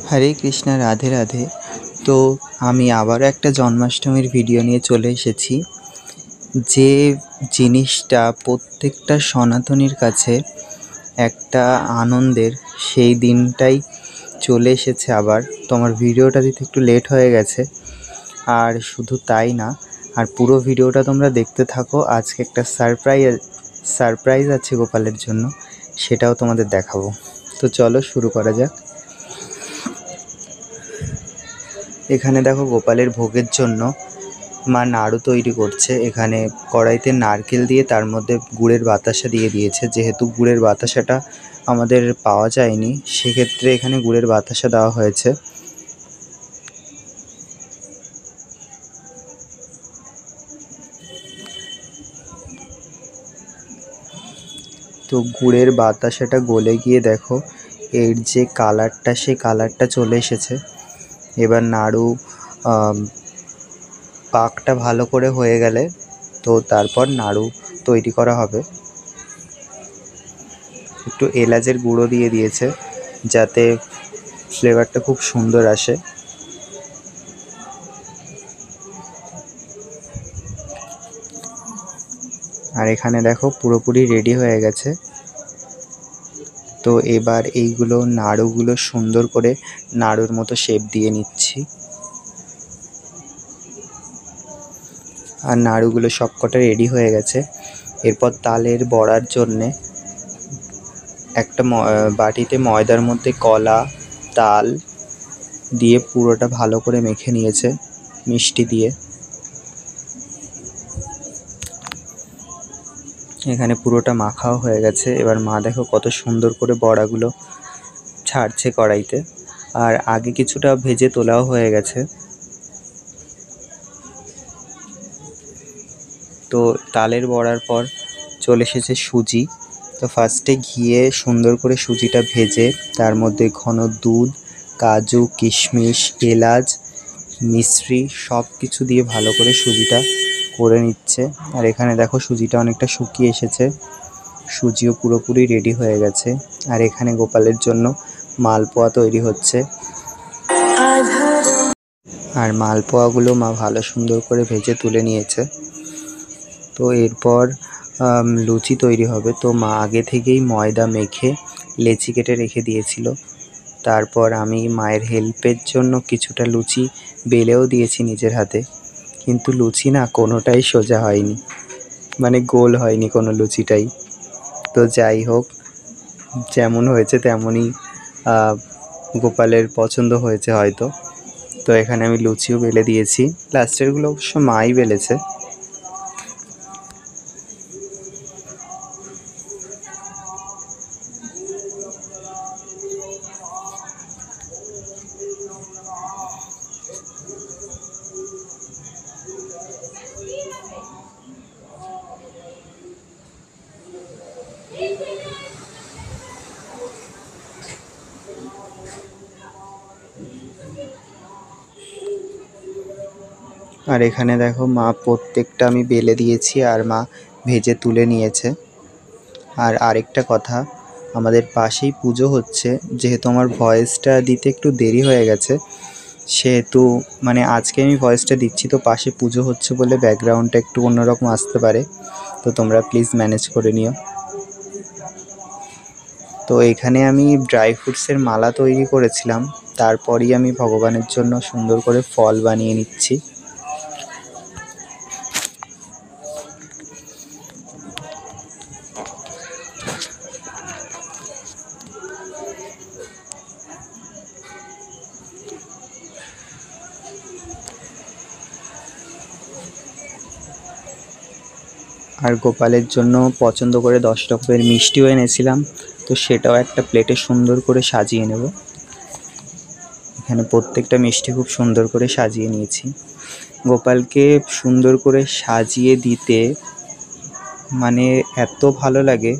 হরে কৃষ্ণা, রাধে রাধে। তো আমি আবারও একটা জন্মাষ্টমীর ভিডিও নিয়ে চলে এসেছি। যে জিনিসটা প্রত্যেকটা সনাতনীর কাছে একটা আনন্দের, সেই দিনটাই চলে এসেছে আবার। তোমার ভিডিওটা দিতে একটু লেট হয়ে গেছে, আর শুধু তাই না, আর পুরো ভিডিওটা তোমরা দেখতে থাকো। আজকে একটা সারপ্রাইজ আছে গোপালের জন্য, সেটাও তোমাদের দেখাবো। তো চলো শুরু করা যাক। এখানে দেখো, গোপালের ভোগের জন্য মা নাড়ু তৈরি করছে। এখানে কড়াইতে নারকেল দিয়ে তার মধ্যে গুড়ের বাতাসা দিয়ে দিয়েছে। যেহেতু গুড়ের বাতাসাটা আমাদের পাওয়া যায়নি, সেক্ষেত্রে এখানে গুড়ের বাতাসা দেওয়া হয়েছে। তো গুড়ের বাতাসাটা গলে গিয়ে দেখো এর যে কালারটা, সেই কালারটা চলে এসেছে। এবার নাড়ু পাকটা ভালো করে হয়ে গেলে তো তারপর নাড়ু তৈরি করা হবে। একটু এলাচের গুঁড়ো দিয়ে দিয়েছে যাতে ফ্লেভারটা খুব সুন্দর আসে। আর এখানে দেখো পুরোপুরি রেডি হয়ে গেছে। তো এবার এইগুলো নাড়ুগুলো সুন্দর করে নাড়ুর মতো শেপ দিয়ে নিচ্ছি। আর নাড়ুগুলো সবকটা রেডি হয়ে গেছে। এরপর তালের বড়ার জন্যে একটা বাটিতে ময়দার মধ্যে কলা, তাল দিয়ে পুরোটা ভালো করে মেখে নিয়েছে মিষ্টি দিয়ে। এখানে পুরোটা মাখাও হয়ে গেছে। এবার মা দেখো কত সুন্দর করে বড়াগুলো ছাড়ছে কড়াইতে। আর আগে কিছুটা ভেজে তোলাও হয়ে গেছে। তো তালের বড়ার পর চলে এসেছে সুজি। তো ফার্স্টে ঘিয়ে সুন্দর করে সুজিটা ভেজে তার মধ্যে ঘন দুধ, কাজু, কিশমিশ, এলাচ, মিশ্রি সব কিছু দিয়ে ভালো করে সুজিটা করে নিচ্ছে। আর এখানে দেখো সুজিটা অনেকটা শুকিয়ে এসেছে, সুজিও পুরোপুরি রেডি হয়ে গেছে। আর এখানে গোপালের জন্য মালপোয়া তৈরি হচ্ছে। আর মালপোয়াগুলো মা ভালো সুন্দর করে ভেজে তুলে নিয়েছে। তো এরপর লুচি তৈরি হবে। তো মা আগে থেকেই ময়দা মেখে লেচি কেটে রেখে দিয়েছিল। তারপর আমি মায়ের হেল্পের জন্য কিছুটা লুচি বেলেও দিয়েছি নিজের হাতে, কিন্তু লুচি না কোনোটাই সোজা হয়নি, মানে গোল হয়নি কোনো লুচিটাই। তো যাই হোক, যেমন হয়েছে তেমনই গোপালের পছন্দ হয়েছে হয়তো। তো এখানে আমি লুচিও বেলে দিয়েছি। লাস্টেরগুলো অবশ্য মাই বেলেছে। আর এখানে দেখো মা প্রত্যেকটা আমি বেলে দিয়েছি আর মা ভেজে তুলে নিয়েছে। আর আরেকটা কথা, আমাদের পাশেই পুজো হচ্ছে। যেহেতু আমার ভয়েসটা দিতে একটু দেরি হয়ে গেছে, সেহেতু মানে আজকে আমি ভয়েসটা দিচ্ছি, তো পাশে পুজো হচ্ছে বলে ব্যাকগ্রাউন্ডটা একটু অন্যরকম আসতে পারে। তো তোমরা প্লিজ ম্যানেজ করে নিও। তো এখানে আমি ড্রাই ফ্রুটসের মালা তৈরি করেছিলাম, তারপরই আমি ভগবানের জন্য সুন্দর করে ফল বানিয়ে নিচ্ছি। আর গোপালের জন্য পছন্দ করে 10 রকমের মিষ্টিও এনেছিলাম, তো সেটাও একটা প্লেটে সুন্দর করে সাজিয়ে নেব। এখানে প্রত্যেকটা মিষ্টি খুব সুন্দর করে সাজিয়ে নিয়েছি। গোপালকে সুন্দর করে সাজিয়ে দিতে মানে এত ভালো লাগে,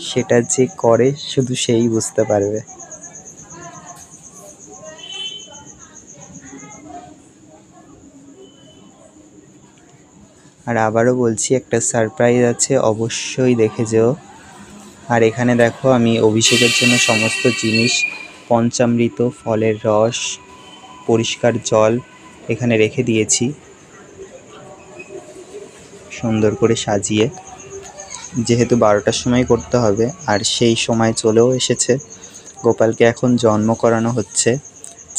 সেটা যে করে শুধু সেই বুঝতে পারবে। আর আবারও বলছি, একটা সারপ্রাইজ আছে, অবশ্যই দেখে যেও। আর এখানে দেখো আমি অভিষেকের জন্য সমস্ত জিনিস পঞ্চামৃত, ফলের রস, পরিষ্কার জল এখানে রেখে দিয়েছি সুন্দর করে সাজিয়ে। যেহেতু 12টার সময় করতে হবে আর সেই সময় চলেও এসেছে। গোপালকে এখন জন্ম করানো হচ্ছে,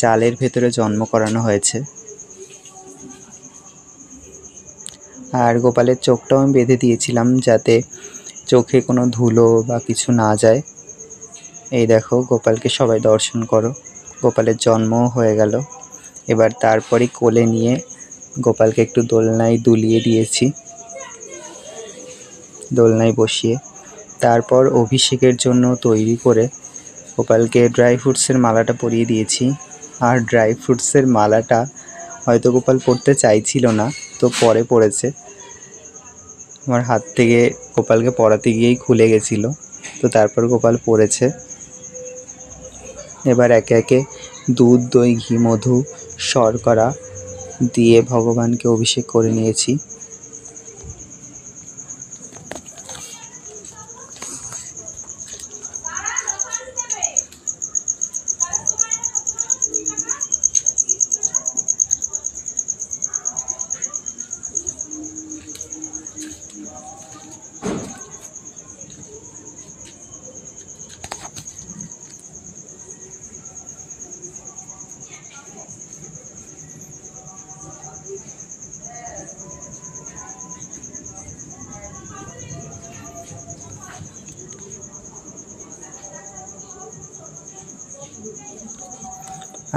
চালের ভেতরে জন্ম করানো হয়েছে। আর গোপালের চোখটাও আমি বেঁধে দিয়েছিলাম যাতে চোখে কোনো ধুলো বা কিছু না যায়। এই দেখো, গোপালকে সবাই দর্শন করো। গোপালের জন্মও হয়ে গেল। এবার তারপরে কোলে নিয়ে গোপালকে একটু দোলনায় দুলিয়ে দিয়েছি, দোলনায় বসিয়ে। তারপর অভিষেকের জন্য তৈরি করে গোপালকে ড্রাই ফ্রুটসের মালাটা পরিয়ে দিয়েছি। আর ড্রাই ফ্রুটসের মালাটা হয়তো গোপাল পরতে চাইছিল না, তো পরে পড়েছে। আমার হাত থেকে গোপালকে পরাতে গিয়েই খুলে গেছিলো, তো তারপর গোপাল পরেছে। এবার একে একে দুধ, দই, ঘি, মধু, শর্করা দিয়ে ভগবানকে অভিষেক করে নিয়েছি।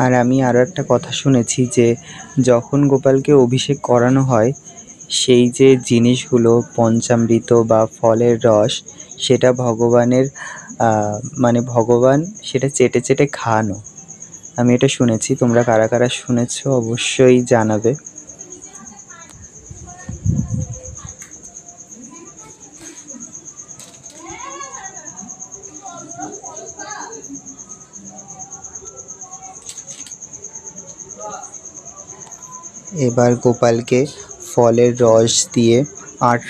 আর আমি আরও একটা কথা শুনেছি যে যখন গোপালকে অভিষেক করানো হয়, সেই যে জিনিসগুলো পঞ্চামৃত বা ফলের রস, সেটা ভগবানের মানে ভগবান সেটা চেটে চেটে খাওয়ানো। আমি এটা শুনেছি। তোমরা কারা কারা শুনেছো অবশ্যই জানাবে। এবার গোপালকে ফলের রস দিয়ে 8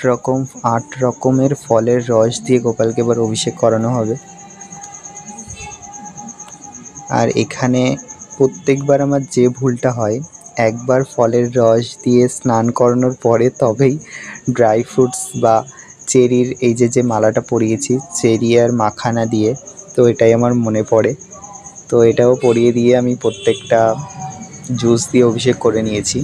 রকমের ফলের রস দিয়ে গোপালকে এবার অভিষেক করানো হবে। আর এখানে প্রত্যেকবার আমার যে ভুলটা হয়, একবার ফলের রস দিয়ে স্নান করানোর পরে তবেই ড্রাই ফ্রুটস বা চেরির এই যে মালাটা পরিয়েছি চেরি আর মাখানা দিয়ে, তো এটাই আমার মনে পড়ে। তো এটাও পরিয়ে দিয়ে আমি প্রত্যেকটা জুস দিয়ে অভিষেক করে নিয়েছি।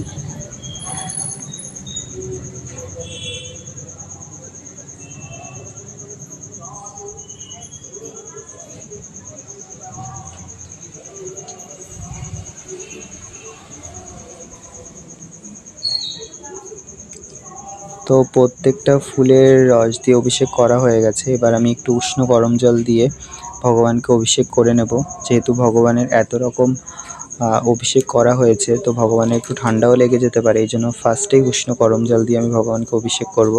তো প্রত্যেকটা ফুলের রস দিয়ে অভিষেক করা হয়ে গেছে। এবার আমি একটু উষ্ণ গরম জল দিয়ে ভগবানকে অভিষেক করে নেব। যেহেতু ভগবানের এত রকম অভিষেক করা হয়েছে, তো ভগবানের একটু ঠান্ডাও লেগে যেতে পারে, এই জন্য ফার্স্টেই উষ্ণ গরম জল দিয়ে আমি ভগবানকে অভিষেক করব।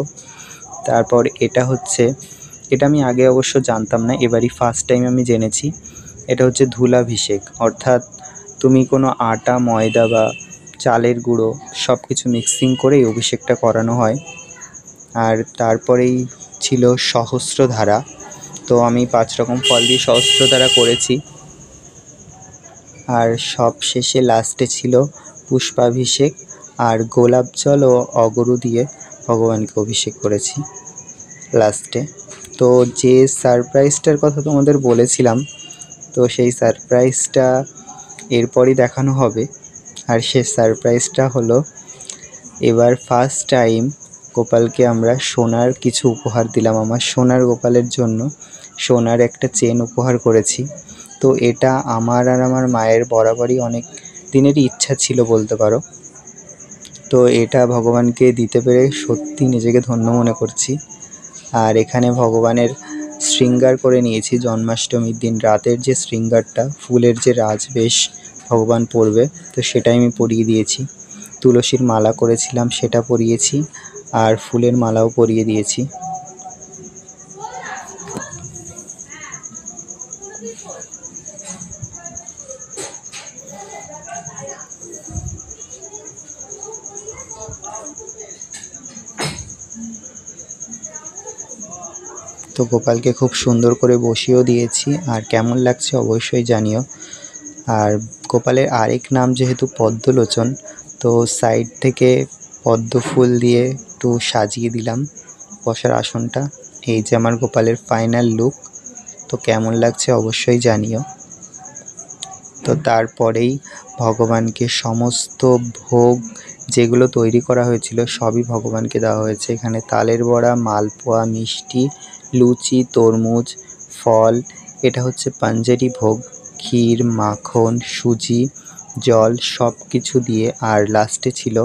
তারপর এটা আমি আগে অবশ্য জানতাম না, এবারই ফার্স্ট টাইম আমি জেনেছি। এটা হচ্ছে ধূলাভিষেক, অর্থাৎ তুমি কোনো আটা, ময়দা বা চালের গুঁড়ো সব কিছু মিক্সিং করে এই অভিষেকটা করানো হয়। আর তারপরেই ছিল সহস্রধারা। তো আমি 5 রকম ফল দিয়ে সহস্রধারা করেছি। আর সব শেষে লাস্টে ছিল পুষ্পাভিষেক আর গোলাপ জল ও অগরু দিয়ে ভগবানকে অভিষেক করেছি লাস্টে। তো যে সারপ্রাইজটার কথা তোমাদের বলেছিলাম, তো সেই সারপ্রাইজটা এরপরই দেখানো হবে। আর সেই সারপ্রাইজটা হলো, এবার ফার্স্ট টাইম গোপালকে আমরা সোনার কিছু উপহার দিলাম। আমার সোনার গোপালের জন্য সোনার একটা চেন উপহার করেছি। তো এটা আমার আর আমার মায়ের বরাবরই অনেক দিনেরই ইচ্ছা ছিল বলতে পারো। তো এটা ভগবানকে দিতে পেরে সত্যি নিজেকে ধন্য মনে করছি। আর এখানে ভগবানের শৃঙ্গার করে নিয়েছি জন্মাষ্টমীর দিন রাতের যে শৃঙ্গারটা, ফুলের যে রাজবেশ ভগবান পরবে, তো সেটাই আমি পরিয়ে দিয়েছি। তুলসীর মালা করেছিলাম সেটা পরিয়েছি, আর ফুলের মালাও পরিয়ে দিয়েছি। তো গোপালকে খুব সুন্দর করে বসিয়েও দিয়েছি। আর কেমন লাগছে অবশ্যই জানিও। আর গোপালের আরেক নাম যেহেতু পদ্মলোচন, তো সাইড থেকে পদ্ম ফুল দিয়ে একটু সাজিয়ে দিলাম বসার আসনটা। এই যে আমার গোপালের ফাইনাল লুক। তো কেমন লাগছে অবশ্যই জানিও। তো তারপরেই ভগবানকে সমস্ত ভোগ যেগুলো তৈরি করা হয়েছিল সবই ভগবানকে দেওয়া হয়েছে। এখানে তালের বড়া, মালপোয়া, মিষ্টি, লুচি, তরমুজ, ফল, এটা হচ্ছে পাঞ্জেরি ভোগ, ক্ষীর, মাখন, সুজি, জল সব কিছু দিয়ে, আর লাস্টে ছিল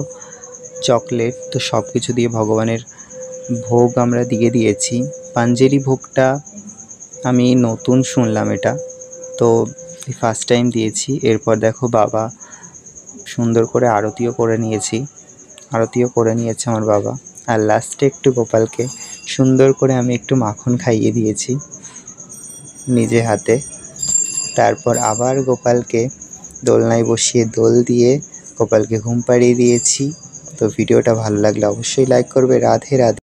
চকলেট। তো সব কিছু দিয়ে ভগবানের ভোগ আমরা দিয়ে দিয়েছি। পাঞ্জেরি ভোগটা আমি নতুন শুনলাম, এটা তো ফার্স্ট টাইম দিয়েছি। এরপর দেখো বাবা সুন্দর করে আরতিও করে নিয়েছে আমার বাবা। আর লাস্টে একটু গোপালকে সুন্দর করে আমি একটু মাখন খাইয়ে দিয়েছি নিজে হাতে। তারপর আবার গোপালকে দোলনায় বসিয়ে দোল দিয়ে গোপালকে ঘুম পাড়িয়ে দিয়েছি। তো ভিডিওটা ভালো লাগলে অবশ্যই লাইক করবে। রাধে রাধে।